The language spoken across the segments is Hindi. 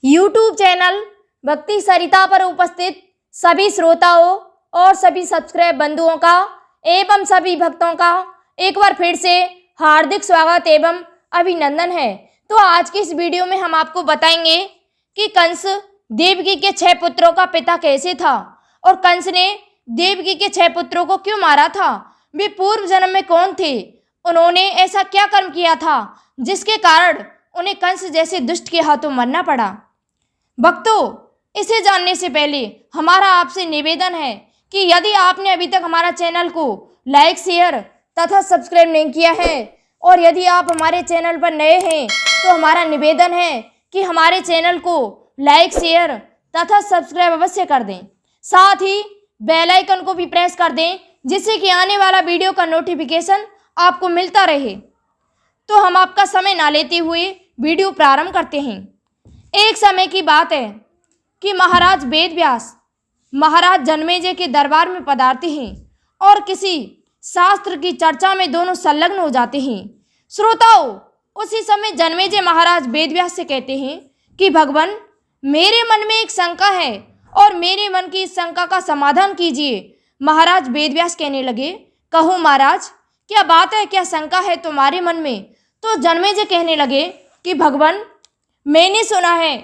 यूट्यूब चैनल भक्ति सरिता पर उपस्थित सभी श्रोताओं और सभी सब्सक्राइब बंधुओं का एवं सभी भक्तों का एक बार फिर से हार्दिक स्वागत एवं अभिनंदन है। तो आज की इस वीडियो में हम आपको बताएंगे कि कंस देवकी के 6 पुत्रों का पिता कैसे था और कंस ने देवकी के 6 पुत्रों को क्यों मारा था, वे पूर्व जन्म में कौन थे, उन्होंने ऐसा क्या कर्म किया था जिसके कारण उन्हें कंस जैसे दुष्ट के हाथों मरना पड़ा। भक्तों, इसे जानने से पहले हमारा आपसे निवेदन है कि यदि आपने अभी तक हमारा चैनल को लाइक, शेयर तथा सब्सक्राइब नहीं किया है और यदि आप हमारे चैनल पर नए हैं तो हमारा निवेदन है कि हमारे चैनल को लाइक, शेयर तथा सब्सक्राइब अवश्य कर दें। साथ ही बेल आइकन को भी प्रेस कर दें जिससे कि आने वाला वीडियो का नोटिफिकेशन आपको मिलता रहे। तो हम आपका समय ना लेते हुए वीडियो प्रारंभ करते हैं। एक समय की बात है कि महाराज वेदव्यास महाराज जन्मेजय के दरबार में पधारते हैं और किसी शास्त्र की चर्चा में दोनों संलग्न हो जाते हैं। श्रोताओं, उसी समय जन्मेजय महाराज वेदव्यास से कहते हैं कि भगवान, मेरे मन में एक शंका है और मेरे मन की इस शंका का समाधान कीजिए। महाराज वेदव्यास कहने लगे, कहो महाराज, क्या बात है, क्या शंका है तुम्हारे मन में? तो जन्मेजय कहने लगे कि भगवान, मैंने सुना है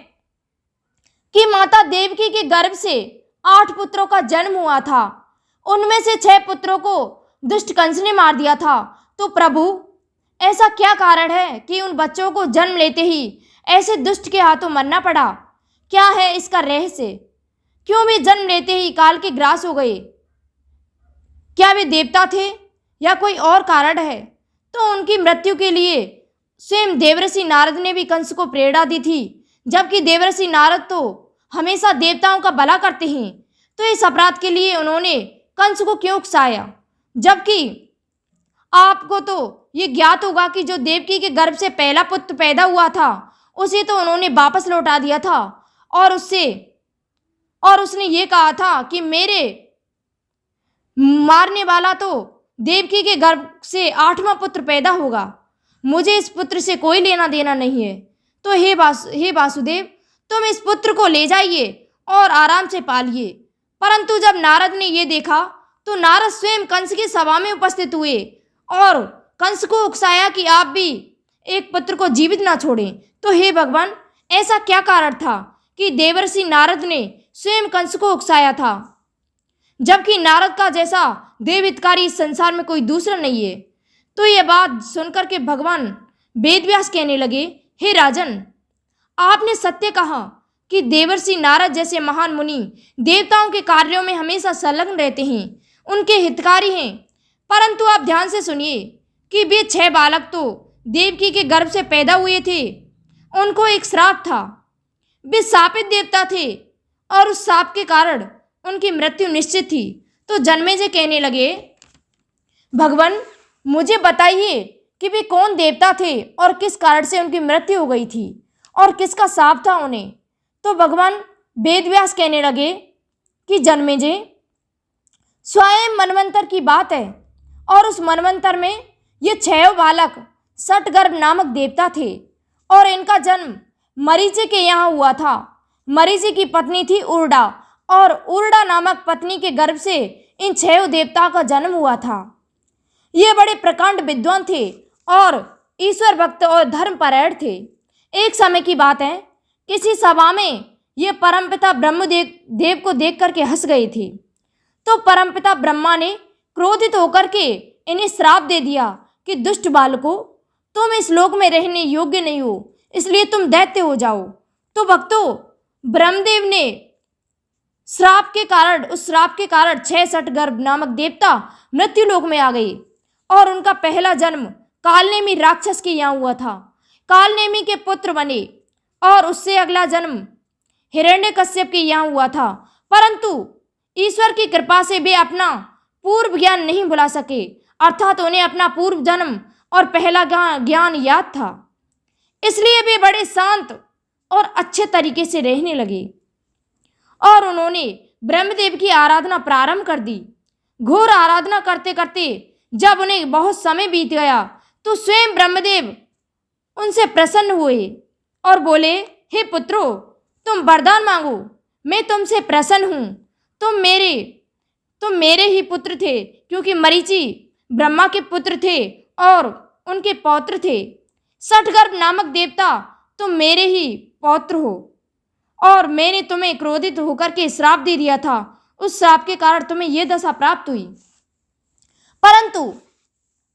कि माता देवकी के गर्भ से 8 पुत्रों का जन्म हुआ था, उनमें से 6 पुत्रों को दुष्ट कंस ने मार दिया था। तो प्रभु, ऐसा क्या कारण है कि उन बच्चों को जन्म लेते ही ऐसे दुष्ट के हाथों मरना पड़ा? क्या है इसका रहस्य? क्यों वे जन्म लेते ही काल के ग्रास हो गए? क्या वे देवता थे या कोई और कारण है? तो उनकी मृत्यु के लिए स्वयं देवर्षि नारद ने भी कंस को प्रेरणा दी थी, जबकि देवर्षि नारद तो हमेशा देवताओं का भला करते हैं। तो इस अपराध के लिए उन्होंने कंस को क्यों उकसाया? जबकि आपको तो ये ज्ञात होगा कि जो देवकी के गर्भ से पहला पुत्र पैदा हुआ था उसे तो उन्होंने वापस लौटा दिया था और उसने ये कहा था कि मेरे मारने वाला तो देवकी के गर्भ से 8वां पुत्र पैदा होगा, मुझे इस पुत्र से कोई लेना देना नहीं है। तो हे वासुदेव, तुम इस पुत्र को ले जाइए और आराम से पालिए। परंतु जब नारद ने ये देखा तो नारद स्वयं कंस की सभा में उपस्थित हुए और कंस को उकसाया कि आप भी एक पुत्र को जीवित ना छोड़ें। तो हे भगवान, ऐसा क्या कारण था कि देवर्षि नारद ने स्वयं कंस को उकसाया था, जबकि नारद का जैसा देवहितकारी इस संसार में कोई दूसरा नहीं है? तो ये बात सुनकर के भगवान वेदव्यास कहने लगे, हे राजन, आपने सत्य कहा कि देवर्षि नारद जैसे महान मुनि देवताओं के कार्यों में हमेशा संलग्न रहते हैं, उनके हितकारी हैं। परंतु आप ध्यान से सुनिए कि वे 6 बालक तो देवकी के गर्भ से पैदा हुए थे, उनको एक श्राप था, वे शापित देवता थे और उस शाप के कारण उनकी मृत्यु निश्चित थी। तो जन्मेजय कहने लगे, भगवान, मुझे बताइए कि वे कौन देवता थे और किस कारण से उनकी मृत्यु हो गई थी और किसका शाप था उन्हें? तो भगवान वेदव्यास कहने लगे कि जन्मेजय, स्वयं मनवंतर की बात है और उस मनवंतर में ये 6 बालक सटगर्भ नामक देवता थे और इनका जन्म मरीचि के यहाँ हुआ था। मरीचि की पत्नी थी उर्डा और उर्डा नामक पत्नी के गर्भ से इन 6 देवताओं का जन्म हुआ था। ये बड़े प्रकांड विद्वान थे और ईश्वर भक्त और धर्मपरायण थे। एक समय की बात है, किसी सभा में ये परमपिता ब्रह्मदेव को देख करके हंस गए थे। तो परमपिता ब्रह्मा ने क्रोधित होकर के इन्हें श्राप दे दिया कि दुष्ट बालकों, तुम इस लोक में रहने योग्य नहीं हो, इसलिए तुम दैत्य हो जाओ। तो भक्तों, ब्रह्मदेव ने उस श्राप के कारण 6 सटगर्भ नामक देवता मृत्यु लोक में आ गए और उनका पहला जन्म कालनेमी राक्षस के यहाँ हुआ था। कालनेमी के पुत्र बने और उससे अगला जन्म हिरण्यकश्यप के यहाँ हुआ था। परंतु ईश्वर की कृपा से वे अपना पूर्व ज्ञान नहीं भुला सके, अर्थात उन्हें अपना पूर्व जन्म और पहला ज्ञान याद था, इसलिए वे बड़े शांत और अच्छे तरीके से रहने लगे और उन्होंने ब्रह्मदेव की आराधना प्रारंभ कर दी। घोर आराधना करते करते जब उन्हें बहुत समय बीत गया तो स्वयं ब्रह्मदेव उनसे प्रसन्न हुए और बोले, हे पुत्रों, तुम वरदान मांगो, मैं तुमसे प्रसन्न हूँ। तुम मेरे ही पुत्र थे, क्योंकि मरीचि ब्रह्मा के पुत्र थे और उनके पौत्र थे। षठगर्भ नामक देवता, तुम मेरे ही पौत्र हो, और मैंने तुम्हें क्रोधित होकर के श्राप दे दिया था। उस श्राप के कारण तुम्हें यह दशा प्राप्त हुई। परंतु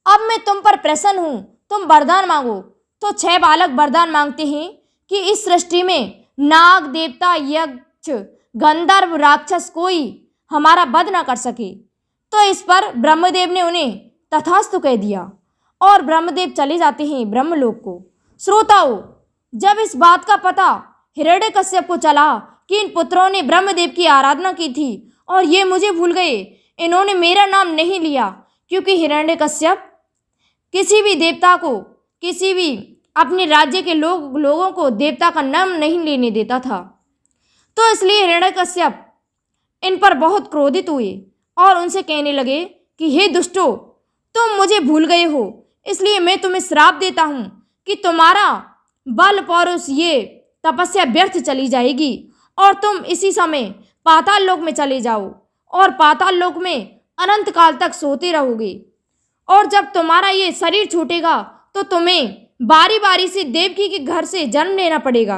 अब मैं तुम पर प्रसन्न हूँ, तुम वरदान मांगो। तो 6 बालक वरदान मांगते हैं कि इस सृष्टि में नाग, देवता, यक्ष, गंधर्व, राक्षस कोई हमारा वध न कर सके। तो इस पर ब्रह्मदेव ने उन्हें तथास्तु कह दिया और ब्रह्मदेव चले जाते हैं ब्रह्मलोक को। श्रोताओं, जब इस बात का पता हिरण्यकश्यप को चला कि इन पुत्रों ने ब्रह्मदेव की आराधना की थी और ये मुझे भूल गए, इन्होंने मेरा नाम नहीं लिया, क्योंकि हिरण्यकश्यप किसी भी देवता को, किसी भी अपने राज्य के लोगों को देवता का नाम नहीं लेने देता था। तो इसलिए हिरण्यकश्यप इन पर बहुत क्रोधित हुए और उनसे कहने लगे कि हे दुष्टों, तुम मुझे भूल गए हो, इसलिए मैं तुम्हें श्राप देता हूँ कि तुम्हारा बल पौरुष, ये तपस्या व्यर्थ चली जाएगी और तुम इसी समय पाताल लोक में चले जाओ और पाताल लोक में अनंत काल तक सोते रहोगे। और जब तुम्हारा ये शरीर छूटेगा तो तुम्हें बारी बारी से देवकी के घर से जन्म लेना पड़ेगा,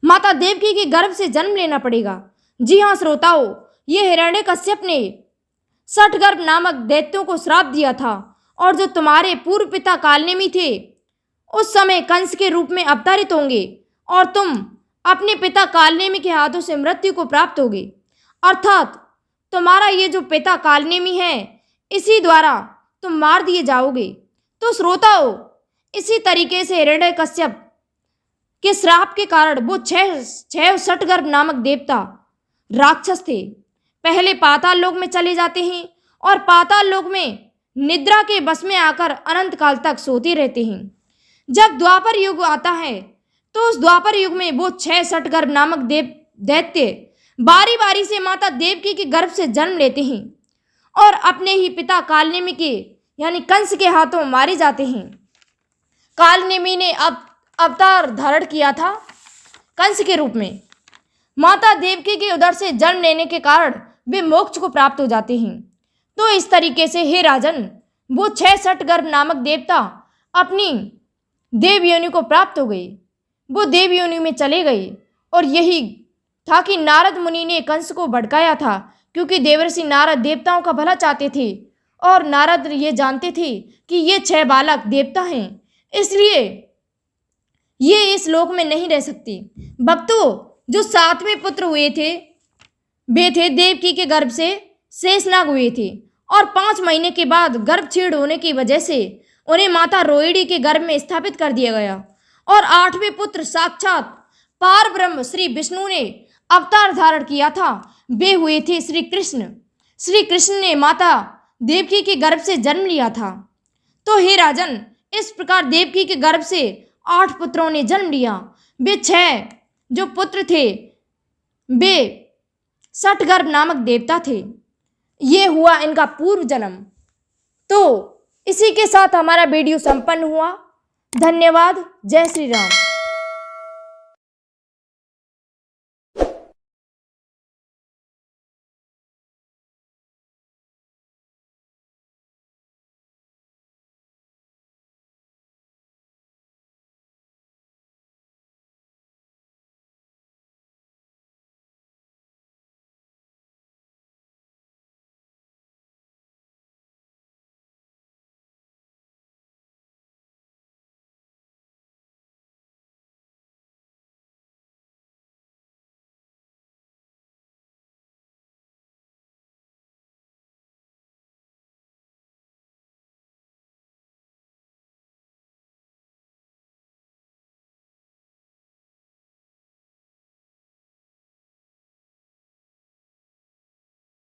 माता देवकी के गर्भ से जन्म लेना पड़ेगा। जी हाँ श्रोताओं, ये हिरण्यकश्यप ने षठगर्भ नामक दैत्यों को श्राप दिया था और जो तुम्हारे पूर्व पिता कालनेमी थे उस समय कंस के रूप में अवतरित होंगे और तुम अपने पिता कालनेमी के हाथों से मृत्यु को प्राप्त होगे। अर्थात तुम्हारा ये जो पिता कालनेमी है, इसी द्वारा तुम मार दिए जाओगे। तो श्रोताओं, इसी तरीके से हिरण्यकश्यप के श्राप के कारण वो 6 षठगर्भ नामक देवता राक्षस थे, पहले पाताल लोक में चले जाते हैं और पाताल लोक में निद्रा के बस में आकर अनंत काल तक सोते रहते हैं। जब द्वापर युग आता है तो उस द्वापर युग में वो 6 षठगर्भ नामक दैत्य बारी बारी से माता देवकी के गर्भ से जन्म लेते हैं और अपने ही पिता कालनेमी के यानी कंस के हाथों मारे जाते हैं। कालनेमी ने अब अवतार धारण किया था कंस के रूप में। माता देवकी के उदर से जन्म लेने के कारण वे मोक्ष को प्राप्त हो जाते हैं। तो इस तरीके से हे राजन, वो 6 षठगर्भ नामक देवता अपनी देव योनि को प्राप्त हो गए, वो देव योनि में चले गए। और यही था कि नारद मुनि ने कंस को भड़काया था, क्योंकि देवर्षि नारद देवताओं का भला चाहते थे और नारद ये जानते थे कि ये 6 बालक देवता हैं, इसलिए ये इस लोक में नहीं रह सकते। भक्तों, जो 7वें पुत्र हुए थे वे थे देवकी के गर्भ से शेषनाग हुए थे और 5 महीने के बाद गर्भ छीण होने की वजह से उन्हें माता रोहिणी के गर्भ में स्थापित कर दिया गया। और 8वें पुत्र साक्षात पार ब्रह्म श्री विष्णु ने अवतार धारण किया था, वे हुए थे श्री कृष्ण। श्री कृष्ण ने माता देवकी के गर्भ से जन्म लिया था। तो हे राजन, इस प्रकार देवकी के गर्भ से 8 पुत्रों ने जन्म लिया। वे 6 जो पुत्र थे वे षठगर्भ नामक देवता थे। ये हुआ इनका पूर्व जन्म। तो इसी के साथ हमारा वीडियो संपन्न हुआ। धन्यवाद। जय श्री राम।